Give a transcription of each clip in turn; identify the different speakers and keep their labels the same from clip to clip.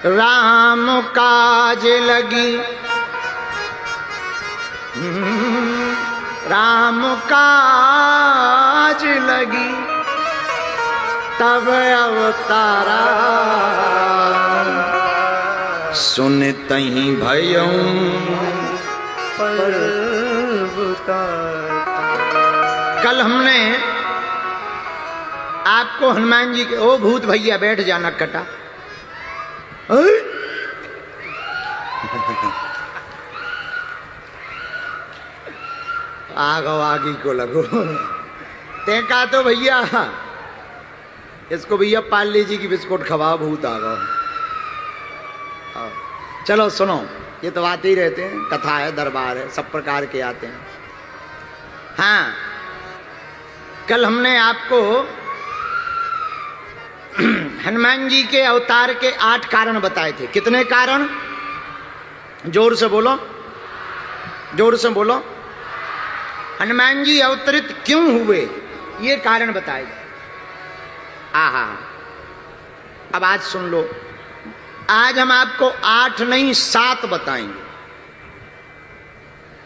Speaker 1: राम काज लगी, राम काज लगी, तब अवतारा। सुनतहि भयऊ कल हमने आपको हनुमान जी के, ओ भूत भैया बैठ जाना कटा, आगो आगी को लगो। ते कहा तो भैया इसको भैया पार्ले जी की बिस्कुट खवा, भूत आ गो। चलो सुनो, ये तो आते ही रहते हैं, कथा है, दरबार है, सब प्रकार के आते हैं। हाँ, कल हमने आपको हनुमान जी के अवतार के 8 कारण बताए थे। कितने कारण? जोर से बोलो, जोर से बोलो। हनुमान जी अवतरित क्यों हुए, ये कारण बताए। आहा, अब आज सुन लो। आज हम आपको 8 नहीं 7 बताएंगे।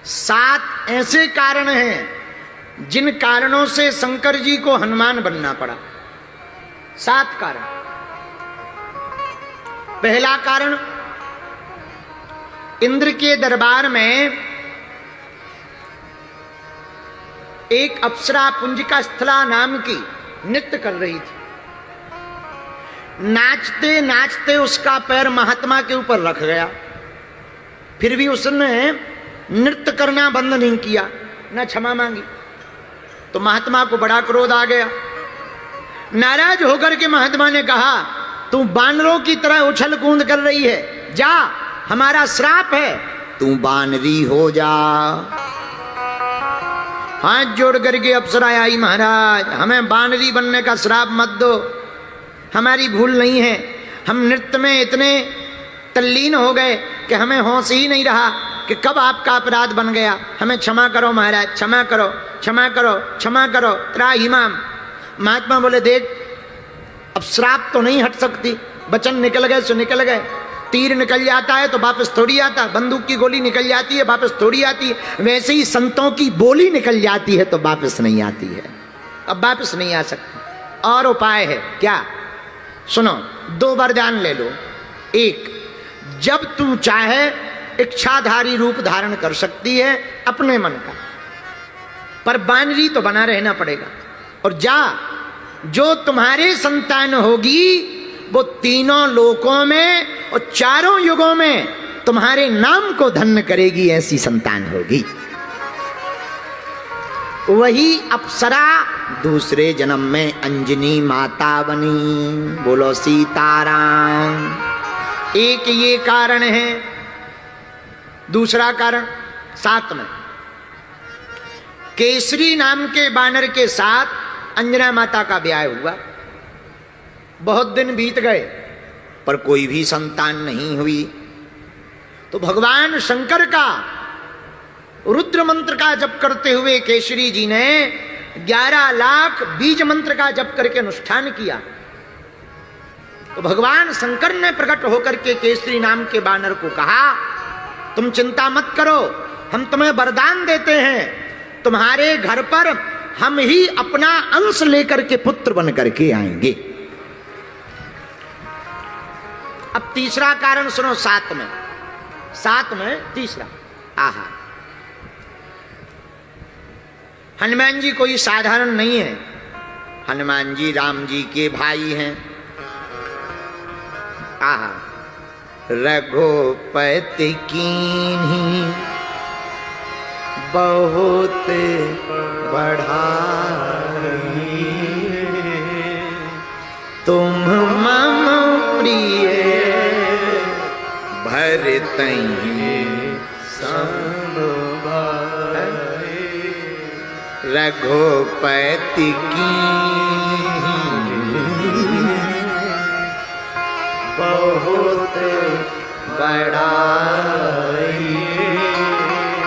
Speaker 1: 7 ऐसे कारण हैं जिन कारणों से शंकर जी को हनुमान बनना पड़ा। 7 कारण। पहला कारण, इंद्र के दरबार में एक अप्सरा पुंजिका स्थला नाम की नृत्य कर रही थी। नाचते नाचते उसका पैर महात्मा के ऊपर रख गया, फिर भी उसने नृत्य करना बंद नहीं किया, न क्षमा मांगी। तो महात्मा को बड़ा क्रोध आ गया। नाराज होकर के महात्मा ने कहा, तू बानरों की तरह उछल कूद कर रही है, जा, हमारा श्राप है, तू बानरी हो जा। हाथ जोड़ करके अप्सरा आई, महाराज हमें बानरी बनने का श्राप मत दो, हमारी भूल नहीं है, हम नृत्य में इतने तल्लीन हो गए कि हमें होश ही नहीं रहा कि कब आपका अपराध बन गया, हमें क्षमा करो महाराज, क्षमा करो, क्षमा करो, क्षमा करो, त्राहिमाम। महात्मा बोले, देख अब श्राप तो नहीं हट सकती, वचन निकल गए सो निकल गए। तीर निकल जाता है तो वापस थोड़ी आता, बंदूक की गोली निकल जाती है वापस थोड़ी आती, वैसे ही संतों की बोली निकल जाती है तो वापस नहीं आती है, अब वापस नहीं आ सकती। और उपाय है क्या? सुनो, 2 वरदान ले लो। एक, जब तू चाहे इच्छाधारी रूप धारण कर सकती है अपने मन का, पर बानरी तो बना रहना पड़ेगा। और जा, जो तुम्हारी संतान होगी वो तीनों लोकों में और 4 युगों में तुम्हारे नाम को धन्य करेगी, ऐसी संतान होगी। वही अप्सरा दूसरे जन्म में अंजनी माता बनी। बोलो सीताराम। एक ये कारण है। दूसरा कारण 7 में, केसरी नाम के बानर के साथ अंजना माता का ब्याह हुआ। बहुत दिन बीत गए पर कोई भी संतान नहीं हुई। तो भगवान शंकर का रुद्र मंत्र का जप करते हुए केसरी जी ने 11 लाख बीज मंत्र का जप करके अनुष्ठान किया। तो भगवान शंकर ने प्रकट होकर के केसरी नाम के बानर को कहा, तुम चिंता मत करो, हम तुम्हें वरदान देते हैं, तुम्हारे घर पर हम ही अपना अंश लेकर के पुत्र बन करके आएंगे। अब तीसरा कारण सुनो, 7 में, 7 में तीसरा। आहा, हनुमान जी कोई साधारण नहीं है। हनुमान जी राम जी के भाई हैं। आहा, रघुपति कीन्ही बहुत बढ़ाई, तुम मम प्रिय भरतहि सब भाई। रघुपति कीन्ही बहुत बढ़ाई,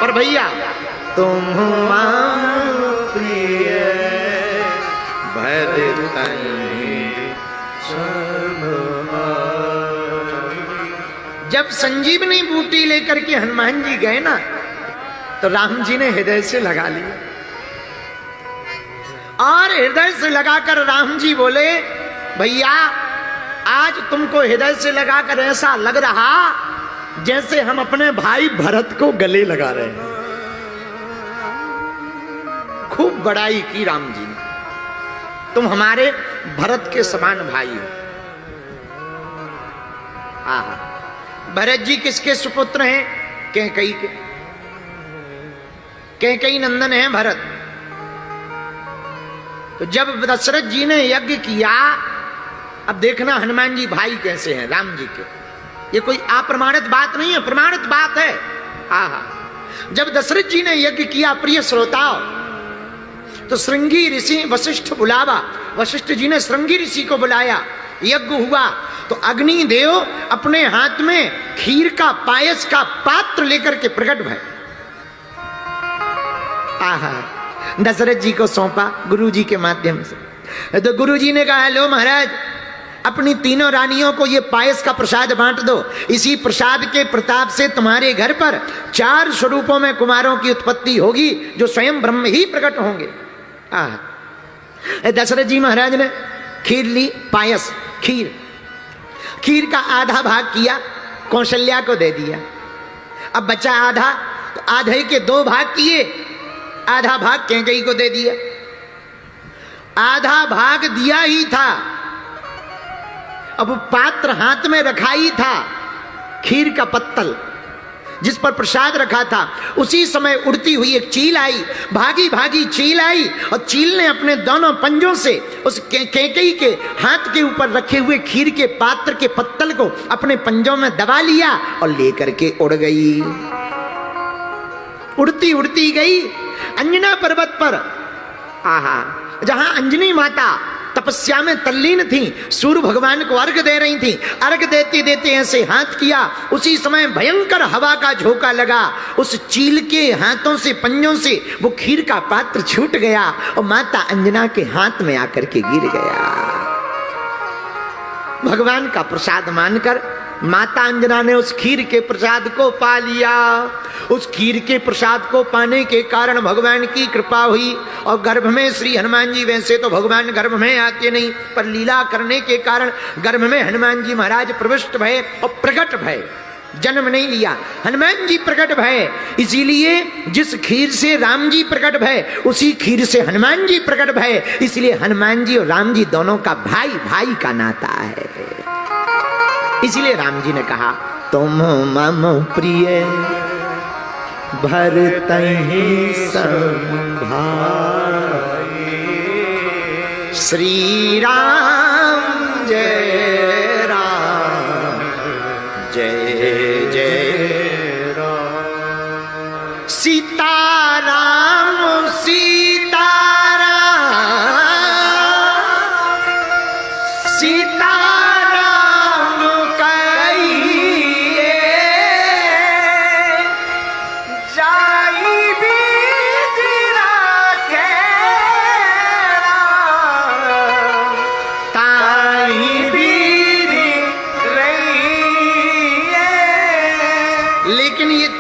Speaker 1: पर भैया तुम मम प्रिय भरतहि सब भाई। जब संजीवनी बूटी लेकर के हनुमान जी गए ना, तो राम जी ने हृदय से लगा लिया, और हृदय से लगाकर राम जी बोले, भैया आज तुमको हृदय से लगाकर ऐसा लग रहा जैसे हम अपने भाई भरत को गले लगा रहे हैं। खूब बड़ाई की राम जी ने, तुम हमारे भरत के समान भाई हो। आहा, भरत जी किसके सुपुत्र हैं? कैकेयी के। कैकेयी नंदन है भरत। तो जब दशरथ जी ने यज्ञ किया, अब देखना हनुमान जी भाई कैसे हैं राम जी के। ये कोई अप्रमाणित बात नहीं है, प्रमाणित बात है। आहा, जब दशरथ जी ने यज्ञ किया, प्रिय श्रोताओ, तो श्रृंगी ऋषि वशिष्ठ बुलावा, वशिष्ठ जी ने श्रृंगी ऋषि को बुलाया, यज्ञ हुआ, तो अग्निदेव अपने हाथ में खीर का पायस का पात्र लेकर के प्रकट भय। आहा, दशरथ जी को सौंपा गुरु जी के माध्यम से। तो गुरु जी ने कहा, लो महाराज, अपनी तीनों रानियों को ये पायस का प्रसाद बांट दो। इसी प्रसाद के प्रताप से तुम्हारे घर पर 4 स्वरूपों में कुमारों की उत्पत्ति होगी, जो स्वयं ब्रह्म ही प्रकट होंगे। दशरथ जी महाराज ने खीर ली, पायस खीर का आधा भाग किया, कौशल्या को दे दिया। अब बचा आधा, तो आधे के 2 भाग किए, आधा भाग कैकेयी को दे दिया। आधा भाग दिया ही था, अब पात्र हाथ में रखा ही था, खीर का पत्तल जिस पर प्रसाद रखा था। उसी समय उड़ती हुई एक चील आई, भागी भागी चील आई, और चील ने अपने दोनों पंजों से उस कैकेयी के हाथ के ऊपर रखे हुए खीर के पात्र के पत्तल को अपने पंजों में दबा लिया और लेकर के उड़ गई। उड़ती उड़ती गई अंजना पर्वत पर। आहा, जहां अंजनी माता तपस्या में तल्लीन थी, सूर्य भगवान को अर्घ दे रही थी। अर्घ देते देते ऐसे हाथ किया, उसी समय भयंकर हवा का झोंका लगा, उस चील के हाथों से, पंजों से वो खीर का पात्र छूट गया और माता अंजना के हाथ में आकर के गिर गया। भगवान का प्रसाद मानकर माता अंजना ने उस खीर के प्रसाद को पा लिया। उस खीर के प्रसाद को पाने के कारण भगवान की कृपा हुई, और गर्भ में श्री हनुमान जी, वैसे तो भगवान गर्भ में आते नहीं, पर लीला करने के कारण गर्भ में हनुमान जी महाराज प्रविष्ट भय और प्रकट भय। जन्म नहीं लिया, हनुमान जी प्रकट भय। इसीलिए जिस खीर से राम जी प्रकट भय, उसी खीर से हनुमान जी प्रकट भय। इसलिए हनुमान जी और राम जी दोनों का भाई भाई का नाता है। इसलिए राम जी ने कहा, तुम मम प्रिय भरतहि सम भाई। श्री राम जय राम, जय जय राम। सीता राम सीता राम, सीता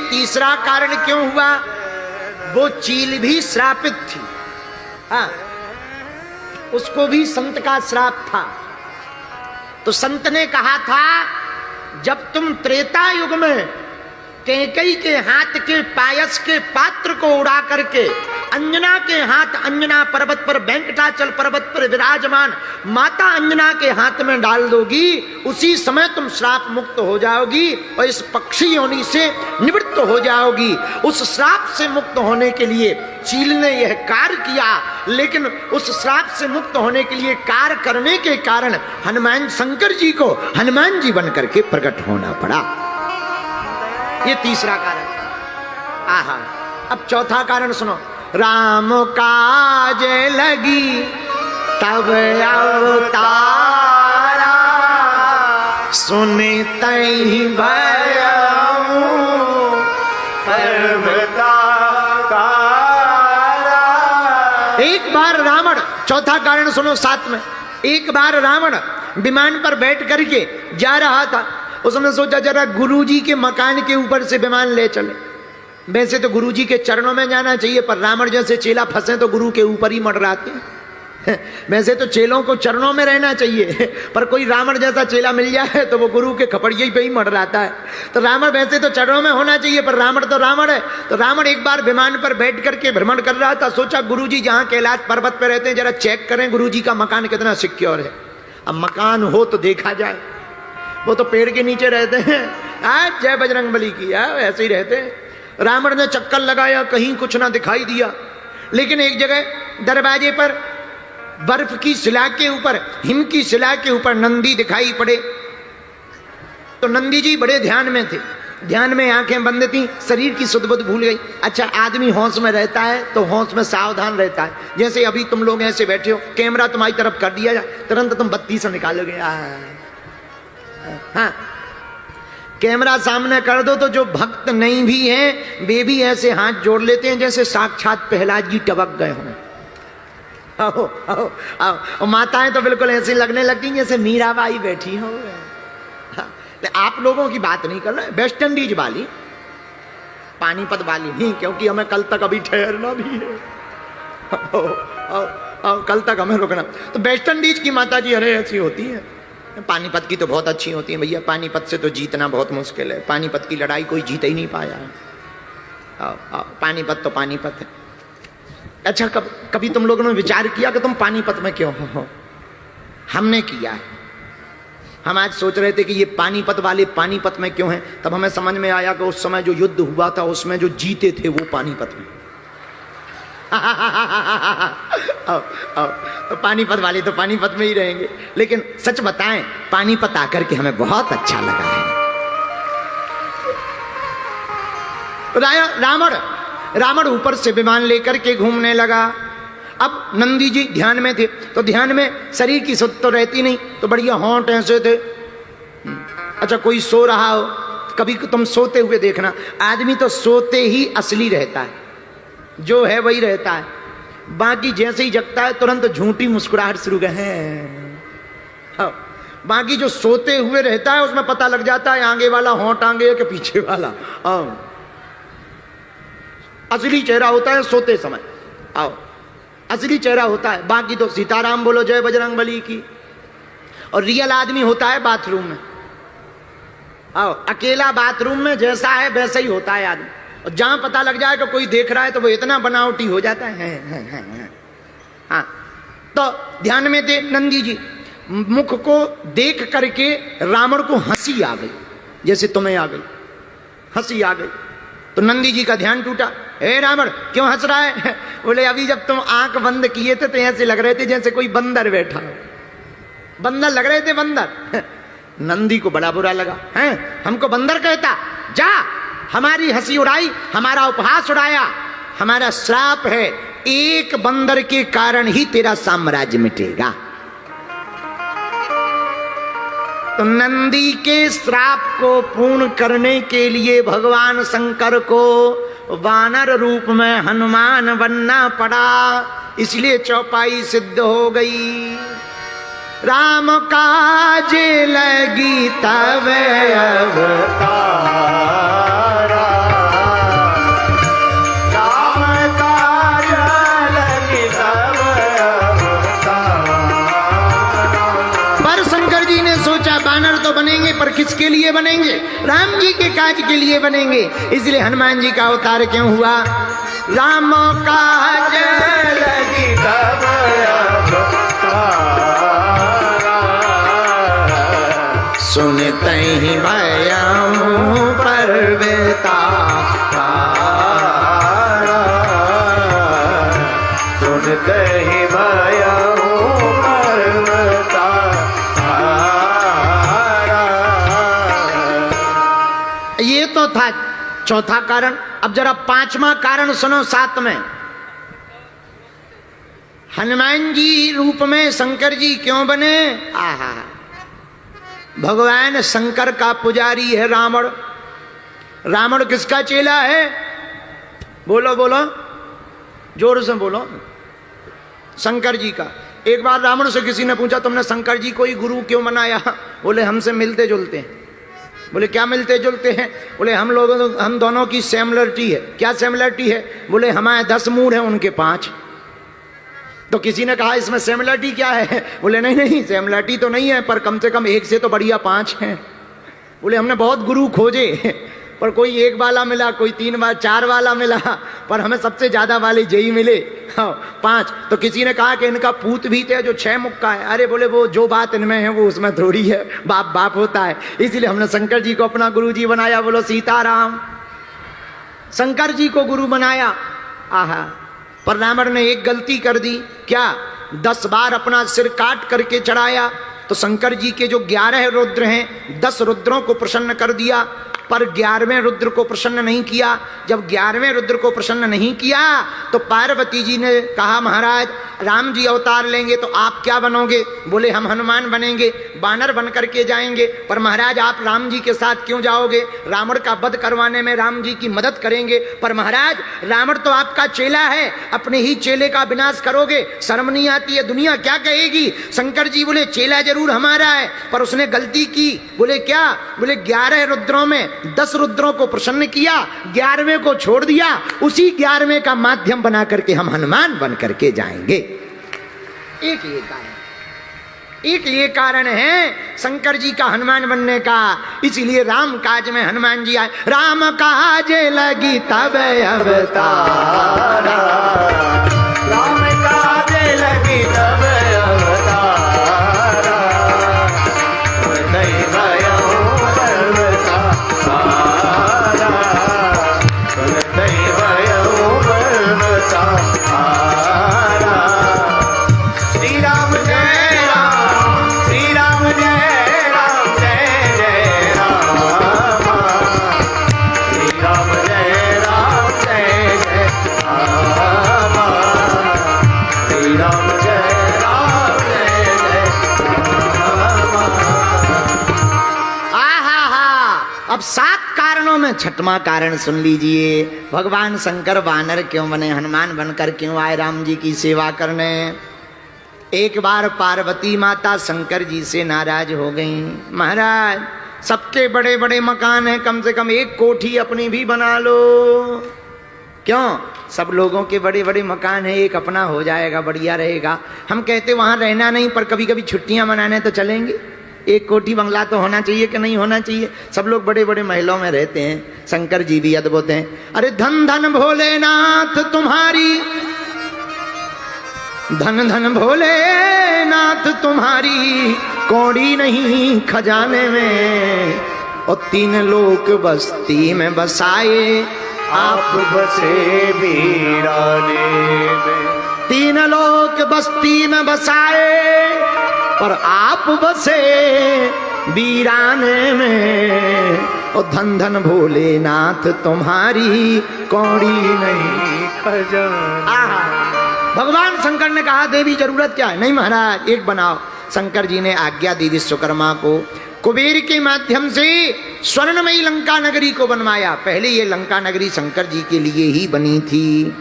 Speaker 1: तीसरा कारण क्यों हुआ? वो चील भी श्रापित थी। हाँ, उसको भी संत का श्राप था। तो संत ने कहा था, जब तुम त्रेता युग में कैकेयी के हाथ के पायस के पात्र को उड़ा करके अंजना के हाथ, अंजना पर्वत पर, वेंकटाचल पर्वत पर विराजमान माता अंजना के हाथ में डाल दोगी, उसी समय तुम श्राप मुक्त हो जाओगी और इस पक्षी योनि से निवृत्त हो जाओगी। उस श्राप से मुक्त होने के लिए चील ने यह कार्य किया, लेकिन उस श्राप से मुक्त होने के लिए कार्य करने के कारण हनुमान शंकर जी को हनुमान जी बन करके प्रकट होना पड़ा। ये तीसरा कारण। आहा, अब चौथा कारण सुनो। राम काज लगी तब अवतारा, सुने तहि भयउ पर्वताकारा। एक बार रावण, चौथा कारण सुनो साथ में, एक बार रावण विमान पर बैठ करके जा रहा था, उसने सोचा जरा गुरुजी के मकान के ऊपर से विमान ले चले। वैसे तो गुरुजी के चरणों में जाना चाहिए, पर रावण जैसे चेला फंसे तो गुरु के ऊपर ही मंडराते हैं। वैसे तो चेलों को चरणों में रहना चाहिए, पर कोई रावण जैसा चेला मिल जाए तो वो गुरु के खपड़िये पे ही मंडराता है। तो रावण वैसे तो चरणों में होना चाहिए, पर रावण तो रावण है। तो रावण एक बार विमान पर बैठ करके भ्रमण कर रहा था। सोचा गुरुजी जहां कैलाश पर्वत पे रहते हैं जरा चेक करें गुरुजी का मकान कितना सिक्योर है। अब मकान हो तो देखा जाए, वो तो पेड़ के नीचे रहते हैं। आज जय बजरंगबली की ऐसे ही रहते हैं। रावण ने चक्कर लगाया, कहीं कुछ ना दिखाई दिया, लेकिन एक जगह दरवाजे पर बर्फ की शिला के ऊपर, हिम की शिला के ऊपर नंदी दिखाई पड़े। तो नंदी जी बड़े ध्यान में थे, ध्यान में आंखें बंद थी, शरीर की सुध बुध भूल गई। अच्छा, आदमी होश में रहता है तो होश में सावधान रहता है। जैसे अभी तुम लोग ऐसे बैठे हो, कैमरा तुम्हारी तरफ कर दिया जाए, तुरंत तुम बत्ती से निकालोगे। हाँ, कैमरा सामने कर दो तो जो भक्त नहीं भी हैं वे भी ऐसे हाथ जोड़ लेते हैं जैसे साक्षात प्रहलाद जी टपक गए हों। आओ आओ आओ, माताएं तो बिल्कुल ऐसे लगने लगती हैं जैसे मीराबाई बैठी हो। आप लोगों की बात नहीं कर रहे, वेस्ट इंडीज वाली, पानीपत वाली नहीं, क्योंकि हमें कल तक अभी ठहरना भी है। आओ आओ आओ, कल तक हमें रुकना। तो वेस्ट इंडीज की माता जी अरे ऐसी होती है, पानीपत की तो बहुत अच्छी होती है भैया। पानीपत से तो जीतना बहुत मुश्किल है, पानीपत की लड़ाई कोई जीत ही नहीं पाया। आओ आओ, पानीपत तो पानीपत है। अच्छा, कभी तुम लोगों ने विचार किया कि तुम पानीपत में क्यों हो? हमने किया है। हम आज सोच रहे थे कि ये पानीपत वाले पानीपत में क्यों हैं, तब हमें समझ में आया कि उस समय जो युद्ध हुआ था उसमें जो जीते थे वो पानीपत में। आओ आओ, तो पानीपत वाले तो पानीपत में ही रहेंगे। लेकिन सच बताएं, पानीपत आकर के हमें बहुत अच्छा लगा है। रावण ऊपर से विमान लेकर के घूमने लगा। अब नंदी जी ध्यान में थे, तो ध्यान में शरीर की सुध तो रहती नहीं, तो बढ़िया होंठ ऐसे थे। अच्छा, कोई सो रहा हो, कभी तुम सोते हुए देखना, आदमी तो सोते ही असली रहता है, जो है वही रहता है। बाकी जैसे ही जगता है तुरंत झूठी मुस्कुराहट शुरू है। बाकी जो सोते हुए रहता है उसमें पता लग जाता है आगे वाला होंठ आगे है कि पीछे वाला। असली चेहरा होता है सोते समय। आओ, असली चेहरा होता है। बाकी तो सीताराम बोलो, जय बजरंगबली की। और रियल आदमी होता है बाथरूम में। आओ, अकेला बाथरूम में जैसा है वैसा ही होता है आदमी। और जहां पता लग जाए कि कोई देख रहा है तो वो इतना बनावटी हो जाता है। हाँ, तो ध्यान में थे नंदी जी। मुख को देख करके रावण को हंसी आ गई, जैसे तुम्हें आ गई, हंसी आ गई। तो नंदी जी का ध्यान टूटा। हे रावण, क्यों हंस रहा है? बोले अभी जब तुम आंख बंद किए थे तो ऐसे लग रहे थे जैसे कोई बंदर बैठा हो। बंदर लग रहे थे, बंदर। नंदी को बड़ा बुरा लगा। हैं, हमको बंदर कहता? जा, हमारी हंसी उड़ाई, हमारा उपहास उड़ाया। हमारा श्राप है, एक बंदर के कारण ही तेरा साम्राज्य मिटेगा। तो नंदी के श्राप को पूर्ण करने के लिए भगवान शंकर को वानर रूप में हनुमान बनना पड़ा, इसलिए चौपाई सिद्ध हो गई। राम काज लगी तब अवतारा, राम काज लगी तब अवतारा। पर शंकर जी ने सोचा वानर तो बनेंगे, पर किसके लिए बनेंगे? राम जी के काज के लिए बनेंगे। इसलिए हनुमान जी का अवतार क्यों हुआ? राम काज लगी तब सुनते ही भयऊ पर्वता, सुनते ही भयऊ पर्वता। ये तो था चौथा कारण। अब जरा पांचवा कारण सुनो साथ में। हनुमान जी रूप में शंकर जी क्यों बने? आहा, भगवान शंकर का पुजारी है रावण। रावण किसका चेला है? बोलो बोलो, जोर से बोलो। शंकर जी का। एक बार रावण से किसी ने पूछा, तुमने शंकर जी को ही गुरु क्यों बनाया? बोले हमसे मिलते जुलते हैं। बोले क्या मिलते जुलते हैं? बोले हम दोनों की सिमिलरिटी है। क्या सिमिलरिटी है? बोले हमारे 10 मूड हैं, उनके 5। तो किसी ने कहा इसमें सिमिलरिटी क्या है? बोले नहीं नहीं, सिमिलरिटी तो नहीं है, पर कम से कम एक से तो बढ़िया 5 हैं। बोले हमने बहुत गुरु खोजे, पर कोई 1 वाला मिला, कोई 3 वाला 4 वाला मिला, पर हमें सबसे ज्यादा वाले यही मिले, 5। तो किसी ने कहा कि इनका पूत भी थे जो 6 मुख का है। अरे बोले वो जो बात इनमें है वो उसमें थोड़ी है, बाप बाप होता है, इसीलिए हमने शंकर जी को अपना गुरु जी बनाया। बोलो सीताराम। शंकर जी को गुरु बनाया। आहा, पर रावण ने एक गलती कर दी। क्या? 10 बार अपना सिर काट करके चढ़ाया। तो शंकर जी के जो 11 रुद्र हैं, 10 रुद्रों को प्रसन्न कर दिया, पर 11वें रुद्र को प्रसन्न नहीं किया। जब 11वें रुद्र को प्रसन्न नहीं किया तो पार्वती जी ने कहा महाराज राम जी अवतार लेंगे तो आप क्या बनोगे? बोले हम हनुमान बनेंगे, बानर बन करके जाएंगे। पर महाराज आप राम जी के साथ क्यों जाओगे? रावण का वध करवाने में राम जी की मदद करेंगे। पर महाराज रावण तो आपका चेला है, अपने ही चेले का विनाश करोगे, शर्म नहीं आती है? दुनिया क्या कहेगी? शंकर जी बोले चेला जरूर हमारा है, पर उसने गलती की। बोले क्या? बोले 11 रुद्रों में 10 रुद्रों को प्रसन्न किया, 11वें को छोड़ दिया। उसी 11वें का माध्यम बना करके हम हनुमान बन करके जाएंगे। एक ये कारण है शंकर जी का हनुमान बनने का। इसीलिए राम काज में हनुमान जी आए। राम काज लगी तब अवतारा, राम काज लगी तब अवतारा, अब 7 कारणों में 6वां कारण सुन लीजिए। भगवान शंकर वानर क्यों बने, हनुमान बनकर क्यों आए राम जी की सेवा करने? एक बार पार्वती माता शंकर जी से नाराज हो गई। महाराज सबके बड़े बड़े मकान हैं, कम से कम एक कोठी अपनी भी बना लो। क्यों? सब लोगों के बड़े बड़े मकान है, एक अपना हो जाएगा, बढ़िया रहेगा। हम कहते वहां रहना नहीं, पर कभी कभी छुट्टियां मनाने तो चलेंगे। एक कोठी बंगला तो होना चाहिए कि नहीं होना चाहिए? सब लोग बड़े बड़े महलों में रहते हैं। शंकर जी भी अद्भुत हैं। अरे धन धन भोलेनाथ तुम्हारी, धन धन भोलेनाथ तुम्हारी कौड़ी नहीं खजाने में। और 3 लोक बस्ती में बसाए, आप बसे वीराने में। 3 लोक बस्ती में बसाए, पर आप बसे वीराने में। और धन धन भोलेनाथ तुम्हारी कौड़ी नहीं खजाना। भगवान शंकर ने कहा देवी जरूरत क्या है? नहीं महाराज एक बनाओ। शंकर जी ने आज्ञा दी विश्वकर्मा को, कुबेर के माध्यम से स्वर्णमयी लंका नगरी को बनवाया। पहले ये लंका नगरी शंकर जी के लिए ही बनी थी।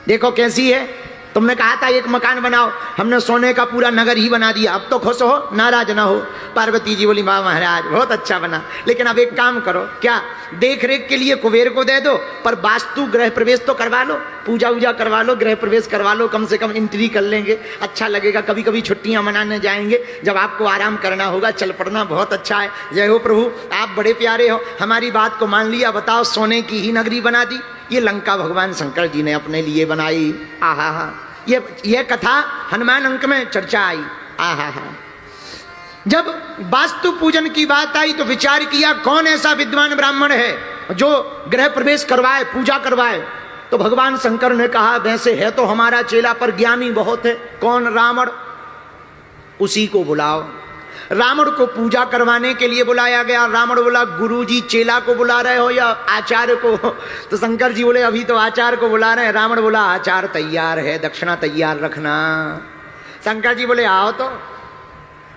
Speaker 1: देखो कैसी है। तुमने कहा था एक मकान बनाओ, हमने सोने का पूरा नगर ही बना दिया। अब तो खुश हो, नाराज ना हो। पार्वती जी बोली वाह महाराज बहुत अच्छा बना, लेकिन अब एक काम करो। क्या? देख रेख के लिए कुबेर को दे दो, पर वास्तु गृह प्रवेश तो करवा लो, पूजा वूजा करवा लो, गृह प्रवेश करवा लो, कम से कम एंट्री कर लेंगे, अच्छा लगेगा। कभी कभी छुट्टियां मनाने जाएंगे, जब आपको आराम करना होगा चल पड़ना, बहुत अच्छा है। जय हो प्रभु, आप बड़े प्यारे हो, हमारी बात को मान लिया। बताओ सोने की ही नगरी बना दी। ये लंका भगवान शंकर जी ने अपने लिए बनाई। आहा हा, ये कथा हनुमान अंक में चर्चा आई। आहा हा। जब वास्तु पूजन की बात आई तो विचार किया कौन ऐसा विद्वान ब्राह्मण है जो गृह प्रवेश करवाए, पूजा करवाए। तो भगवान शंकर ने कहा वैसे है तो हमारा चेला, पर ज्ञानी बहुत है। कौन? रावण। उसी को बुलाओ। रावण को पूजा करवाने के लिए बुलाया गया। रावण बोला गुरुजी चेला को बुला रहे हो या आचार्य को? तो शंकर जी बोले अभी तो आचार्य को बुला रहे हैं। रावण बोला आचार्य तैयार है, दक्षिणा तैयार रखना। शंकर जी बोले आओ तो।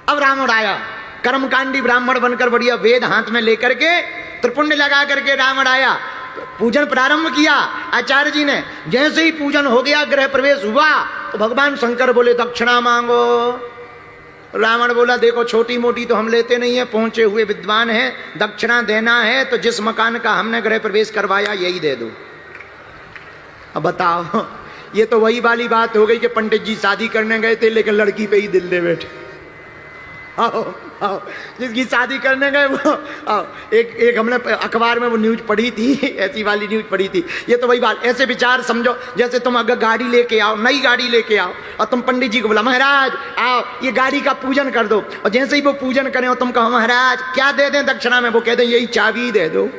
Speaker 1: अब रावण आया, कर्मकांडी ब्राह्मण बनकर, बढ़िया वेद हाथ में लेकर के, त्रिपुंड लगा करके रावण आया। पूजन प्रारंभ किया आचार्य जी ने। जैसे ही पूजन हो गया, गृह प्रवेश हुआ, तो भगवान शंकर बोले दक्षिणा मांगो। रावण बोला देखो छोटी मोटी तो हम लेते नहीं है, पहुंचे हुए विद्वान हैं, दक्षिणा देना है तो जिस मकान का हमने गृह प्रवेश करवाया यही दे दो। अब बताओ, ये तो वही वाली बात हो गई कि पंडित जी शादी करने गए थे लेकिन लड़की पे ही दिल दे बैठे। आओ आओ, जिसकी शादी करने गए वो आओ, एक हमने अखबार में वो न्यूज पढ़ी थी, ऐसी वाली न्यूज पढ़ी थी। ये तो वही बात, ऐसे विचार समझो जैसे तुम अगर गाड़ी लेके आओ, नई गाड़ी लेके आओ और तुम पंडित जी को बोला महाराज आओ ये गाड़ी का पूजन कर दो, और जैसे ही वो पूजन करें और तुम कहो महाराज क्या दे दें दक्षिणा में, वो कहते हैं यही चाबी दे दो।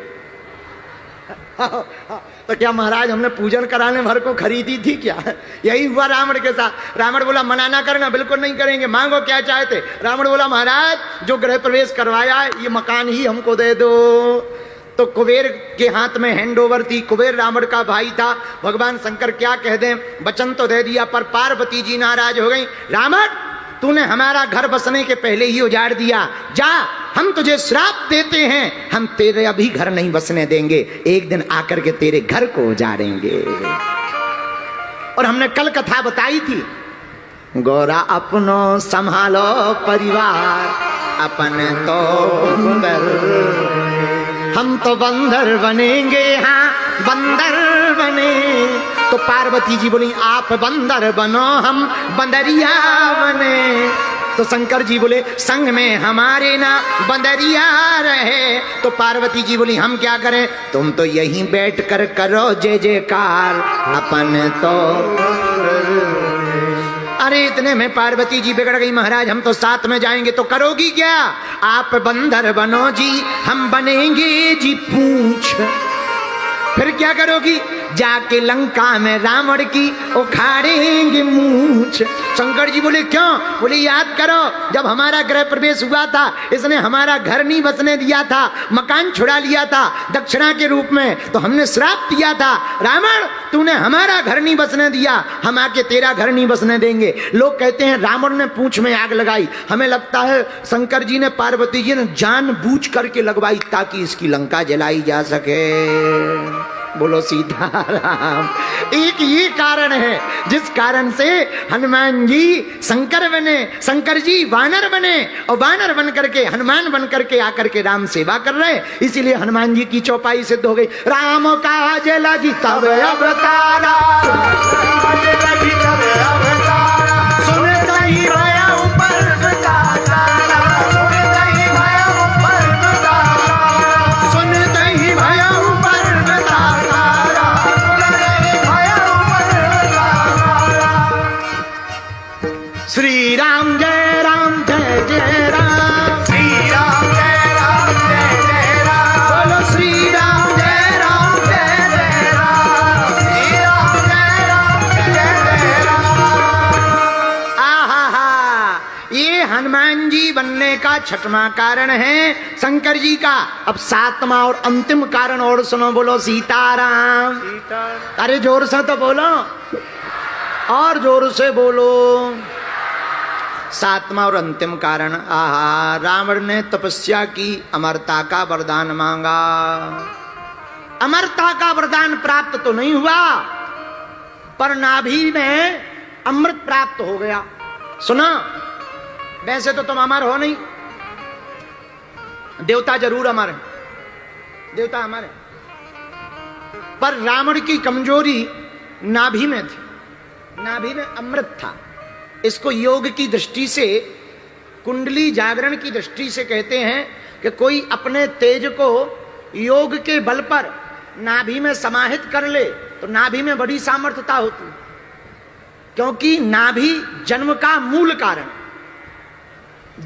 Speaker 1: तो क्या महाराज हमने पूजन कराने भर को खरीदी थी क्या? यही हुआ रावण के साथ। रावण बोला मना ना करना, बिल्कुल नहीं करेंगे, मांगो क्या चाहते। रावण बोला महाराज जो गृह प्रवेश करवाया है ये मकान ही हमको दे दो। तो कुबेर के हाथ में हैंड ओवर थी, कुबेर रावण का भाई था। भगवान शंकर क्या कह दें, वचन तो दे दिया पर पार्वती जी नाराज हो गई। रावण तूने हमारा घर बसने के पहले ही उजाड़ दिया, जा हम तुझे श्राप देते हैं, हम तेरे अभी घर नहीं बसने देंगे, एक दिन आकर के तेरे घर को उजाड़ेंगे। और हमने कल कथा बताई थी, गोरा अपनो संभालो परिवार, अपन तो बंदर, हम तो बंदर बनेंगे, हाँ बंदर बने। तो पार्वती जी बोली आप बंदर बनो हम बंदरिया बने। तो शंकर जी बोले संग में हमारे ना बंदरिया रहे। तो पार्वती जी बोली हम क्या करें, तुम तो यहीं बैठ कर करो जय जयकार, अपन तो। अरे इतने में पार्वती जी बिगड़ गई, महाराज हम तो साथ में जाएंगे। तो करोगी क्या, आप बंदर बनो जी, हम बनेंगे जी पूंछ। फिर क्या करोगी, जाके लंका में रावण की उखाड़ेंगे मूंछ। शंकर जी बोले क्यों, बोले याद करो जब हमारा गृह प्रवेश हुआ था इसने हमारा घर नहीं बसने दिया था, मकान छुड़ा लिया था दक्षिणा के रूप में, तो हमने श्राप दिया था रावण तूने हमारा घर नहीं बसने दिया, हम आके तेरा घर नहीं बसने देंगे। लोग कहते हैं रावण ने पूंछ में आग लगाई, हमें लगता है शंकर जी ने पार्वती जी ने जानबूझ करके लगवाई ताकि इसकी लंका जलाई जा सके। बोलो सीताराम। एक ये कारण है जिस कारण से हनुमान जी शंकर बने, शंकर जी वानर बने, और वानर बन करके हनुमान बन करके आकर के राम सेवा कर रहे। इसीलिए हनुमान जी की चौपाई सिद्ध हो गई। राम काज लगी तब अवतारा, सुनते ही भया ऊपर तारा, सुनते ही भया श्री राम जय राम जय जय राम, श्री राम जय राम जय जय राम, बोलो श्री राम जय राम जय जय राम, श्री राम जय राम जय जय राम। आहा, ये हनुमान जी बनने का छठवां कारण है शंकर जी का। अब सातवां और अंतिम कारण और सुनो, बोलो सीताराम। अरे जोर से तो बोलो, और जोर से बोलो। सातवां और अंतिम कारण, आहा, रावण ने तपस्या की, अमरता का वरदान मांगा। अमरता का वरदान प्राप्त तो नहीं हुआ पर नाभि में अमृत प्राप्त हो गया। सुना, वैसे तो तुम अमर हो नहीं, देवता जरूर अमर है, देवता अमर है, पर रावण की कमजोरी नाभि में थी, नाभि में अमृत था। इसको योग की दृष्टि से, कुंडली जागरण की दृष्टि से कहते हैं कि कोई अपने तेज को योग के बल पर नाभि में समाहित कर ले तो नाभि में बड़ी सामर्थ्यता होती, क्योंकि नाभि जन्म का मूल कारण।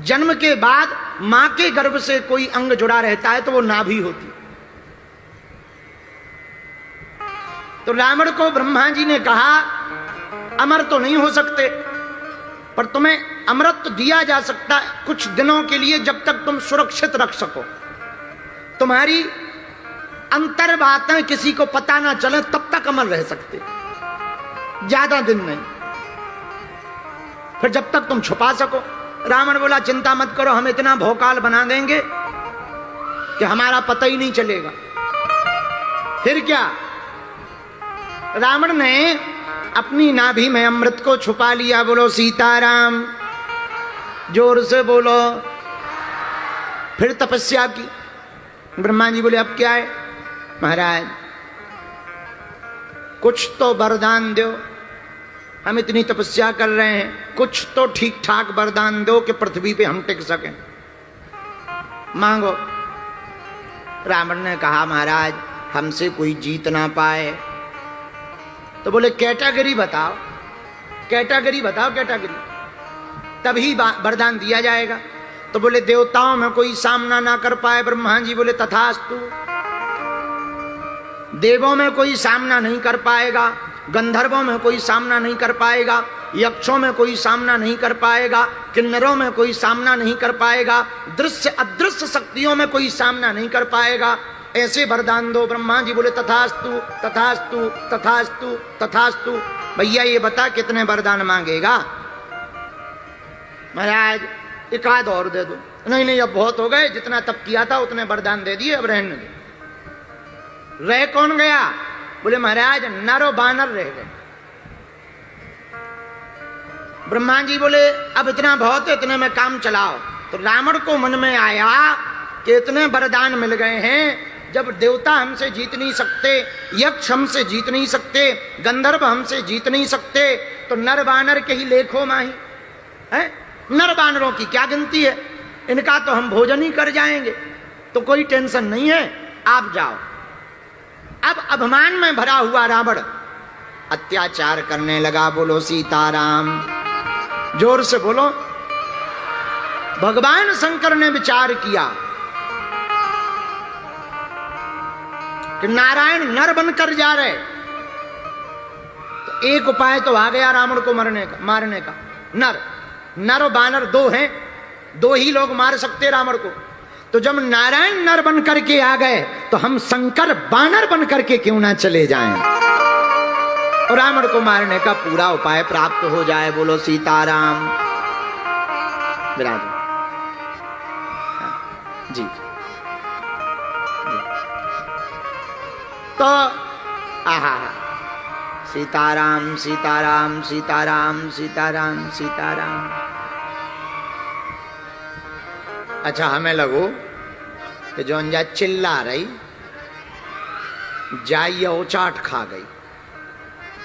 Speaker 1: जन्म के बाद मां के गर्भ से कोई अंग जुड़ा रहता है तो वो नाभि होती। तो रावण को ब्रह्मा जी ने कहा अमर तो नहीं हो सकते पर तुम्हें अमृत दिया जा सकता है कुछ दिनों के लिए, जब तक तुम सुरक्षित रख सको, तुम्हारी अंतर बातें किसी को पता ना चले तब तक अमर रह सकते, ज्यादा दिन नहीं, फिर जब तक तुम छुपा सको। रावण बोला चिंता मत करो, हम इतना भौकाल बना देंगे कि हमारा पता ही नहीं चलेगा। फिर क्या, रावण ने अपनी नाभि में अमृत को छुपा लिया। बोलो सीताराम। जोर से बोलो। फिर तपस्या की। ब्रह्मा जी बोले अब क्या है महाराज, कुछ तो वरदान दो, हम इतनी तपस्या कर रहे हैं, कुछ तो ठीक ठाक वरदान दो कि पृथ्वी पे हम टिक सकें, मांगो। रावण ने कहा महाराज हमसे कोई जीत ना पाए। तो बोले कैटेगरी बताओ, कैटेगरी बताओ, कैटेगरी, तभी वरदान दिया जाएगा। तो बोले देवताओं में कोई सामना ना कर पाए। ब्रह्मा जी बोले तथास्तु। देवों में कोई सामना नहीं कर पाएगा, गंधर्वों में कोई सामना नहीं कर पाएगा, यक्षों में कोई सामना नहीं कर पाएगा, किन्नरों में कोई सामना नहीं कर पाएगा, दृश्य अदृश्य शक्तियों में कोई सामना नहीं कर पाएगा, ऐसे वरदान दो। ब्रह्मा जी बोले तथास्तु तथास्तु तथास्तु तथास्तु। भैया ये बता कितने वरदान मांगेगा? महाराज एक आध और दे दो। नहीं नहीं अब बहुत हो गए, जितना तप किया था उतने वरदान दे दिए, अब रहने दो। रह कौन गया? बोले महाराज नर और बानर रह गए। ब्रह्मा जी बोले अब इतना बहुत है, इतने में काम चलाओ। तो रावण को मन में आया कि इतने वरदान मिल गए हैं, जब देवता हमसे जीत नहीं सकते, यक्ष हमसे जीत नहीं सकते, गंधर्व हमसे जीत नहीं सकते, तो नर बानर के ही लेखो माही है। नर बानरों की क्या गिनती है, इनका तो हम भोजन ही कर जाएंगे, तो कोई टेंशन नहीं है, आप जाओ। अब अभिमान में भरा हुआ रावण अत्याचार करने लगा। बोलो सीताराम, जोर से बोलो। भगवान शंकर ने विचार किया कि नारायण नर बनकर जा रहे, तो एक उपाय तो आ गया रावण को मारने का। नर और बानर दो हैं, दो ही लोग मार सकते रावण को। तो जब नारायण नर बन करके आ गए, तो हम शंकर बानर बन करके क्यों ना चले जाएं, और रावण को मारने का पूरा उपाय प्राप्त हो जाए। बोलो सीताराम। विराज जी। तो आहा, सीताराम सीताराम सीताराम सीताराम सीताराम। अच्छा हमें लगो कि जो अंजा चिल्ला रही जाइए ओचाट खा गई,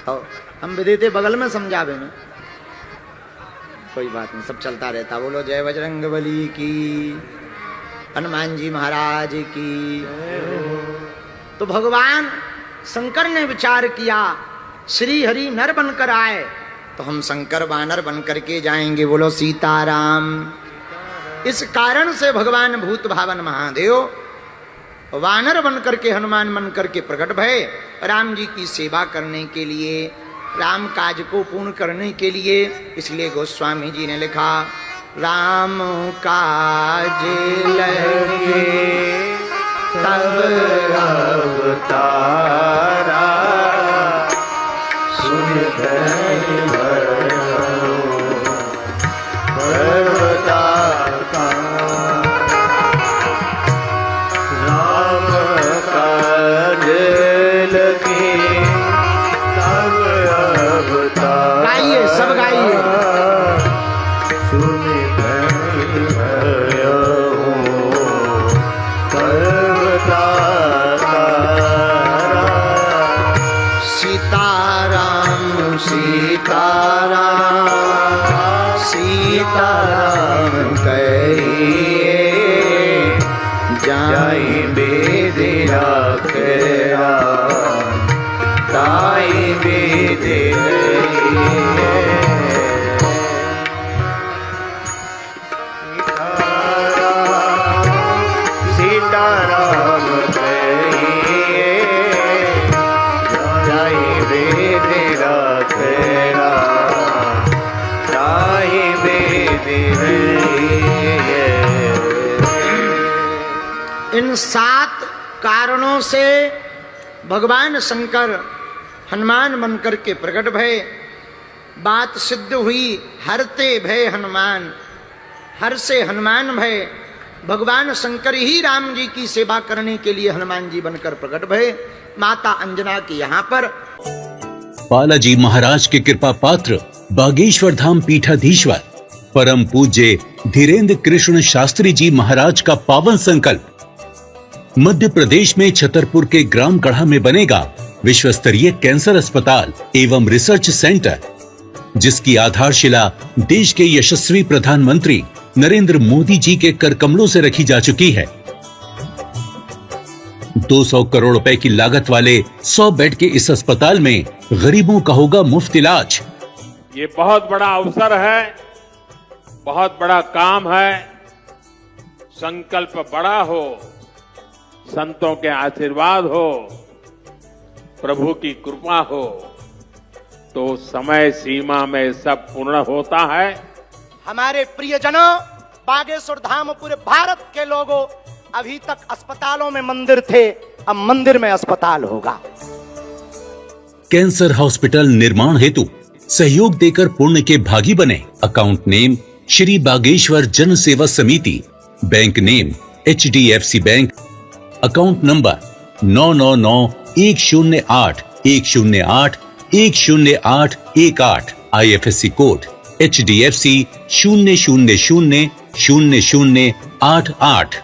Speaker 1: तो हम विदेते बगल में समझावे ना, कोई बात नहीं, सब चलता रहता। बोलो जय बजरंगबली की, हनुमान जी महाराज की। तो भगवान शंकर ने विचार किया श्री हरि नर बनकर आए, तो हम शंकर बानर बनकर के जाएंगे। बोलो सीताराम। इस कारण से भगवान भूत भावन महादेव वानर बनकर के, हनुमान बनकर के प्रकट भय, राम जी की सेवा करने के लिए, राम काज को पूर्ण करने के लिए। इसलिए गोस्वामी जी ने लिखा राम काज लगे तब अवतारा, सुन इन 7 कारणों से भगवान शंकर हनुमान बनकर के प्रकट भय। बात सिद्ध हुई, हरते भय हनुमान, हर से हनुमान भय। भगवान शंकर ही राम जी की सेवा करने के लिए हनुमान जी बनकर प्रकट भय। माता अंजना के यहाँ पर
Speaker 2: बालाजी महाराज के कृपा पात्र बागेश्वर धाम पीठाधीश्वर परम पूज्य धीरेन्द्र कृष्ण शास्त्री जी महाराज का पावन संकल्प। मध्य प्रदेश में छतरपुर के ग्राम गढ़ा में बनेगा विश्व स्तरीय कैंसर अस्पताल एवं रिसर्च सेंटर, जिसकी आधारशिला देश के यशस्वी प्रधानमंत्री नरेंद्र मोदी जी के कर कमलों से रखी जा चुकी है। 200 करोड़ रुपए की लागत वाले 100 बेड के इस अस्पताल में गरीबों का होगा मुफ्त इलाज।
Speaker 3: ये बहुत बड़ा अवसर है, बहुत बड़ा काम है। संकल्प बड़ा हो, संतों के आशीर्वाद हो, प्रभु की कृपा हो, तो समय सीमा में सब पूर्ण होता है।
Speaker 4: हमारे प्रियजनों, बागेश्वर धाम पूरे भारत के लोगों, अभी तक अस्पतालों में मंदिर थे, अब मंदिर में अस्पताल होगा।
Speaker 2: कैंसर हॉस्पिटल निर्माण हेतु सहयोग देकर पुण्य के भागी बने। अकाउंट नेम श्री बागेश्वर जन सेवा समिति, bank name HDFC bank, account number 999108108108, IFSC code HDFC 0000088।